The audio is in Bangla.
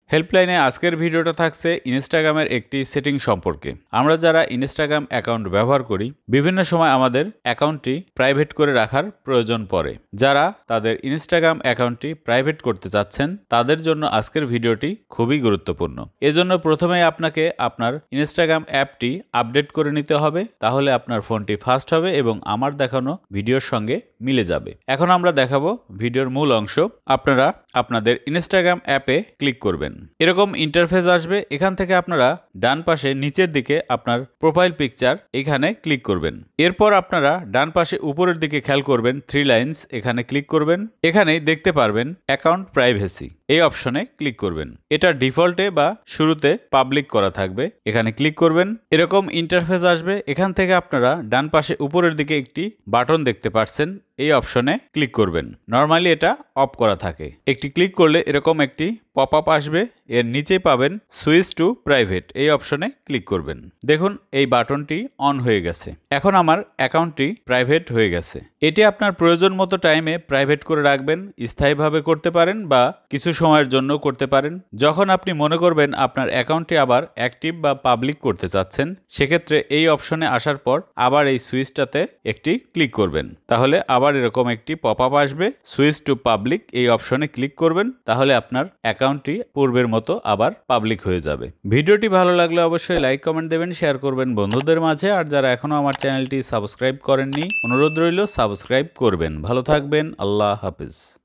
হেল্পলাইনে আজকের ভিডিওটা থাকছে ইনস্টাগ্রামের একটি সেটিং সম্পর্কে। আমরা যারা ইনস্টাগ্রাম অ্যাকাউন্ট ব্যবহার করি বিভিন্ন সময় আমাদের অ্যাকাউন্টটি প্রাইভেট করে রাখার প্রয়োজন পড়ে। যারা তাদের ইনস্টাগ্রাম অ্যাকাউন্টটি প্রাইভেট করতে চাচ্ছেন তাদের জন্য আজকের ভিডিওটি খুবই গুরুত্বপূর্ণ। এজন্য প্রথমেই আপনাকে আপনার ইনস্টাগ্রাম অ্যাপটি আপডেট করে নিতে হবে, তাহলে আপনার ফোনটি ফাস্ট হবে এবং আমার দেখানো ভিডিওর সঙ্গে মিলে যাবে। এখন আমরা দেখাবো ভিডিওর মূল অংশ। আপনারা আপনাদের ইনস্টাগ্রাম অ্যাপে ক্লিক করবেন। এরকম ইন্টারফেস আসবে। এখান থেকে আপনারা ডান পাশে নিচের দিকে আপনার প্রোফাইল পিকচার এখানে ক্লিক করবেন। এরপর আপনারা ডান পাশে উপরের দিকে খেয়াল করবেন 3 লাইনস, এখানে ক্লিক করবেন। এখানেই দেখতে পারবেন অ্যাকাউন্ট প্রাইভেসি, এই অপশনে ক্লিক করবেন। এটা ডিফল্টে বা শুরুতে পাবলিক করা থাকবে, এখানে ক্লিক করবেন। এরকম ইন্টারফেস আসবে। এখান থেকে আপনারা ডান পাশে উপরের দিকে একটি বাটন দেখতে পাচ্ছেন, এই অপশনে ক্লিক করবেন। নরমালি এটা অফ করা থাকে। একটি ক্লিক করলে এরকম একটি পপ আপ আসবে, এর নিচেই পাবেন সুইচ টু প্রাইভেট, এই অপশনে ক্লিক করবেন। দেখুন এই বাটনটি অন হয়ে গেছে। এখন আমার অ্যাকাউন্টটি প্রাইভেট হয়ে গেছে। এটি আপনার প্রয়োজন মতো টাইমে প্রাইভেট করে রাখবেন। স্থায়ীভাবে করতে পারেন বা কিছু সময়ের জন্য করতে পারেন। যখন আপনি মনে করবেন আপনার অ্যাকাউন্টটি আবার অ্যাক্টিভ বা পাবলিক করতে চাচ্ছেন, সেক্ষেত্রে এই অপশনে আসার পর আবার এই সুইচটাতে একটি ক্লিক করবেন। তাহলে আবার এরকম একটি পপ আপ আসবে, সুইচ টু পাবলিক, এই অপশনে ক্লিক করবেন। তাহলে আপনার অ্যাকাউন্টটি পূর্বের মতো আবার পাবলিক হয়ে যাবে। ভিডিওটি ভালো লাগলে অবশ্যই লাইক কমেন্ট দেবেন, শেয়ার করবেন বন্ধুদের মাঝে। আর যারা এখনো আমার চ্যানেলটি সাবস্ক্রাইব করেননি, অনুরোধ রইল সাবস্ক্রাইব করবেন। ভালো থাকবেন, আল্লাহ হাফেজ।